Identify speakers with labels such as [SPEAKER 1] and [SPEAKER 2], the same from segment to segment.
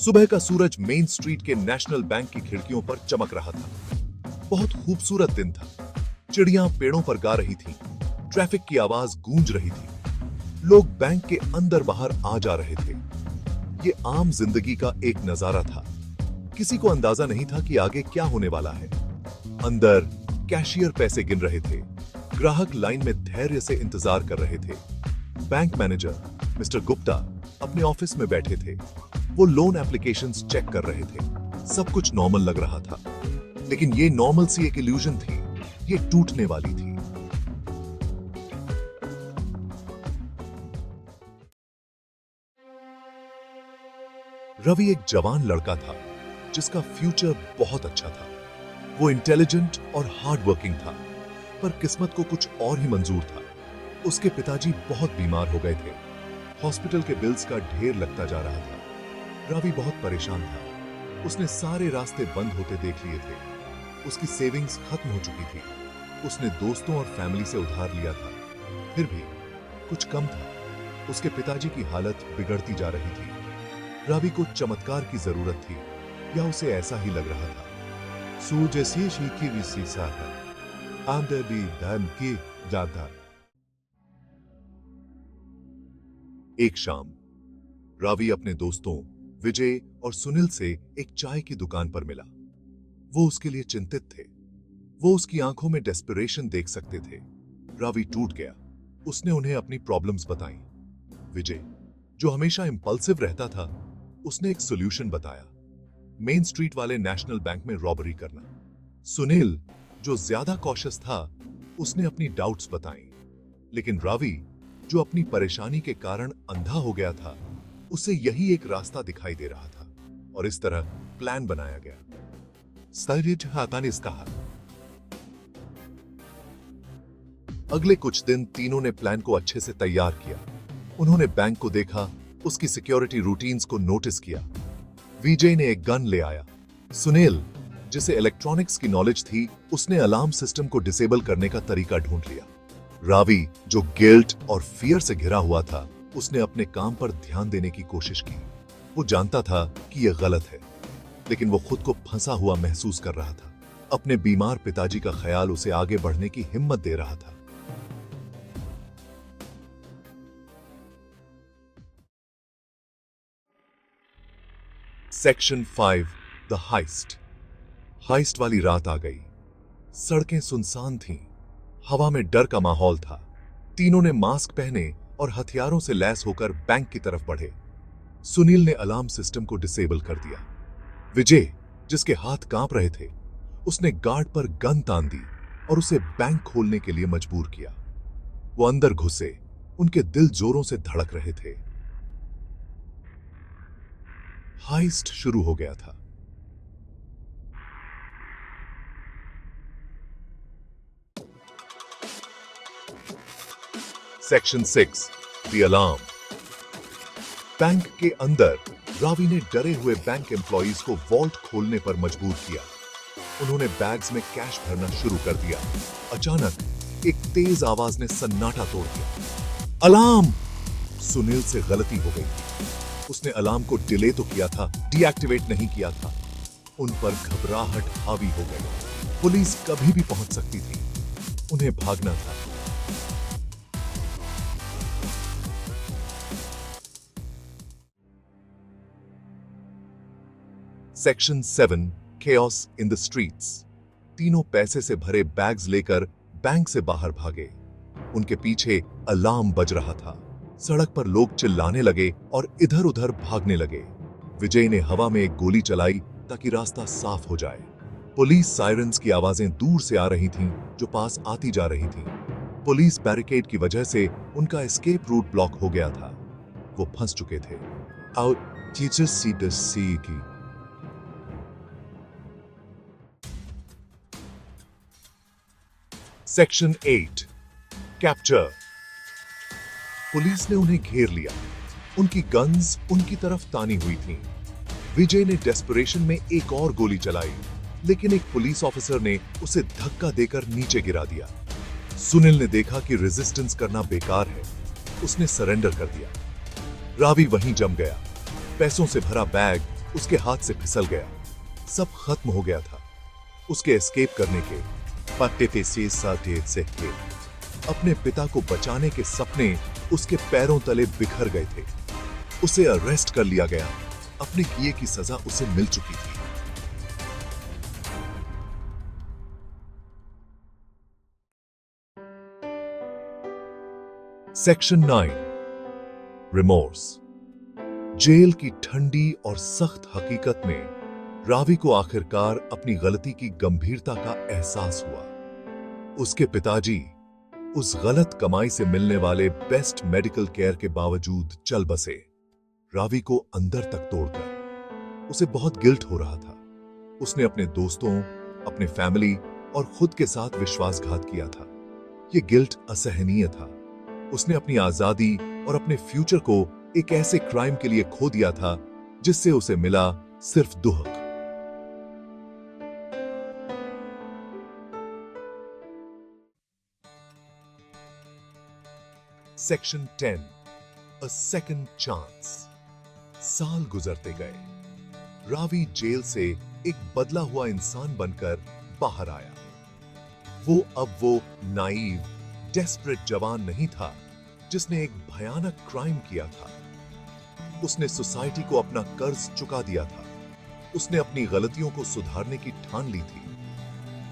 [SPEAKER 1] सुबह का सूरज main street के नेशनल बैंक की खिड़कियों पर चमक रहा था। बहुत खूबसूरत दिन था। चिड़ियां पेड़ों पर गा रही थीं, ट्रैफिक की आवाज गूंज रही थी, लोग बैंक के अंदर बाहर आ जा रहे थे। ये आम जिंदगी का एक नजारा था। किसी को अंदाजा नहीं था कि आगे क्या होने वाला है। अंदर कैशियर पैसे गिन रहे थे, ग्राहक लाइन में धैर्य से इंतजार कर रहे थे। बैंक मैनेजर मिस्टर गुप्ता अपने ऑफिस में बैठे थे। वो लोन एप्लीकेशंस चेक कर रहे थे। सब कुछ नॉर्मल लग रहा था, लेकिन ये नॉर्मल सी एक इल्यूजन थी। ये टूटने वाली थी। रवि एक जवान लड़का था जिसका फ्यूचर बहुत अच्छा था। वो इंटेलिजेंट और हार्ड वर्किंग था, पर किस्मत को कुछ और ही मंजूर था। उसके पिताजी बहुत बीमार हो गए थे। हॉस्पिटल के बिल्स का ढेर लगता जा रहा था। रवि बहुत परेशान था। उसने सारे रास्ते बंद होते देख लिए थे। उसकी सेविंग्स खत्म हो चुकी थी। उसने दोस्तों और फैमिली से उधार लिया था, फिर भी कुछ कम था। उसके पिताजी की हालत बिगड़ती जा रही थी। रवि को चमत्कार की जरूरत थी, या उसे ऐसा ही लग रहा था। एक शाम रवि अपने दोस्तों विजय और सुनील से एक चाय की दुकान पर मिला। वो उसके लिए चिंतित थे। वो उसकी आंखों में डेस्परेशन देख सकते थे। रवि टूट गया। उसने उन्हें अपनी प्रॉब्लम्स बताई। विजय, जो हमेशा इंपल्सिव रहता था, उसने एक सॉल्यूशन बताया, मेन स्ट्रीट वाले नेशनल बैंक में रॉबरी करना। सुनील, जो ज्यादा कॉशियस था, उसने अपनी डाउट्स बताई। लेकिन रवि, जो अपनी परेशानी के कारण अंधा हो गया था, उसे यही एक रास्ता दिखाई दे रहा था, और इस तरह प्लान बनाया गया। अगले कुछ दिन तीनों ने प्लान को अच्छे से तैयार किया। उन्होंने बैंक को देखा, उसकी सिक्योरिटी रूटीन्स को नोटिस किया। विजय ने एक गन ले आया। सुनील, जिसे इलेक्ट्रॉनिक्स की नॉलेज थी, उसने अलार्म सिस्टम को डिसेबल करने का तरीका ढूंढ लिया। रवि, जो गिल्ट और फियर से घिरा हुआ था, उसने अपने काम पर ध्यान देने की कोशिश की। वो जानता था कि यह गलत है, लेकिन वो खुद को फंसा हुआ महसूस कर रहा था। अपने बीमार पिताजी का ख्याल उसे आगे बढ़ने की हिम्मत दे रहा था। Section 5, the highest. हाइस्ट वाली रात आ गई। सड़कें सुनसान थीं। हवा में डर का माहौल था। तीनों ने मास्क पहने और हथियारों से लैस होकर बैंक की तरफ बढ़े। सुनील ने अलार्म सिस्टम को डिसेबल कर दिया। विजय, जिसके हाथ कांप रहे थे, उसने गार्ड पर गन तान दी और उसे बैंक खोलने के लिए मजबूर किया। वो अंदर घुसे। उनके दिल जोरों से धड़क रहे थे। हाइस्ट शुरू हो गया था। Section 6, the alarm. बैंक के अंदर रवि ने डरे हुए बैंक एम्प्लॉइज को वॉल्ट खोलने पर मजबूर किया। उन्होंने बैग्स में कैश भरना शुरू कर दिया। अचानक एक तेज आवाज ने सन्नाटा तोड़ दिया। अलार्म! सुनील से गलती हो गई थी। उसने अलार्म को डिले तो किया था, डीएक्टिवेट नहीं किया था। उन पर घबराहट हावी हो गई। पुलिस कभी भी पहुंच सकती थी। उन्हें भागना था। Section 7, chaos in the streets. तीनों पैसे से भरे बैग्स लेकर बैंक से बाहर भागे। उनके पीछे अलार्म बज रहा था। सड़क पर लोग चिल्लाने लगे और इधर उधर भागने लगे। विजय ने हवा में एक गोली चलाई ताकि रास्ता साफ हो जाए। पुलिस सायरन्स की आवाजें दूर से आ रही थीं, जो पास आती जा रही थीं। पुलिस बैरिकेड की वजह से उनका एस्केप रूट ब्लॉक हो गया था। वो फंस चुके थे। Section 8, capture. पुलिस ने उन्हें घेर लिया। उनकी गन्स उनकी तरफ तानी हुई थीं। विजय ने डेस्परेशन में एक और गोली चलाई, लेकिन एक पुलिस ऑफिसर ने उसे धक्का देकर नीचे गिरा दिया। सुनील ने देखा कि रेजिस्टेंस करना बेकार है। उसने सरेंडर कर दिया। रावी वहीं जम गया। पैसों से भरा बैग, उसके हाथ से फिसल गया। सब खत्म हो गया था। उसके एस्केप करने के अपने पिता को बचाने के सपने उसके पैरों तले बिखर गए थे। उसे अरेस्ट कर लिया गया। अपने किए की सजा उसे मिल चुकी थी। Section 9, remorse. जेल की ठंडी और सख्त हकीकत में रावी को आखिरकार अपनी गलती की गंभीरता का एहसास हुआ। उसके पिताजी उस गलत कमाई से मिलने वाले बेस्ट मेडिकल केयर के बावजूद चल बसे, रावी को अंदर तक तोड़कर। उसे बहुत गिल्ट हो रहा था। उसने अपने दोस्तों, अपने फैमिली और खुद के साथ विश्वासघात किया था। यह गिल्ट असहनीय था। उसने अपनी आजादी और अपने फ्यूचर को एक ऐसे क्राइम के लिए खो दिया था जिससे उसे मिला सिर्फ दुहक। Section 10, a second chance. साल गुजरते गए। रावी जेल से एक बदला हुआ इंसान बनकर बाहर आया। वो नाइव, डेस्परेट जवान नहीं था जिसने एक भयानक क्राइम किया था। उसने सोसाइटी को अपना कर्ज चुका दिया था। उसने अपनी गलतियों को सुधारने की ठान ली थी।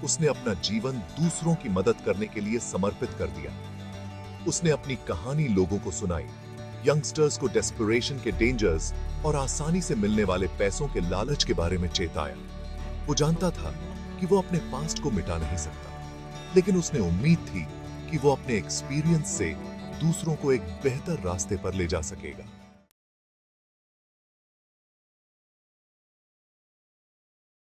[SPEAKER 1] उसने अपना जीवन दूसरों की मदद करने के लिए समर्पित कर दिया। उसने अपनी कहानी लोगों को सुनाई, यंगस्टर्स को डेस्परेशन के डेंजर्स और आसानी से मिलने वाले पैसों के लालच के बारे में चेताया। वो जानता था कि वो अपने पास्ट को मिटा नहीं सकता, लेकिन उसने उम्मीद थी कि वो अपने एक्सपीरियंस से दूसरों को एक बेहतर रास्ते पर ले जा सकेगा।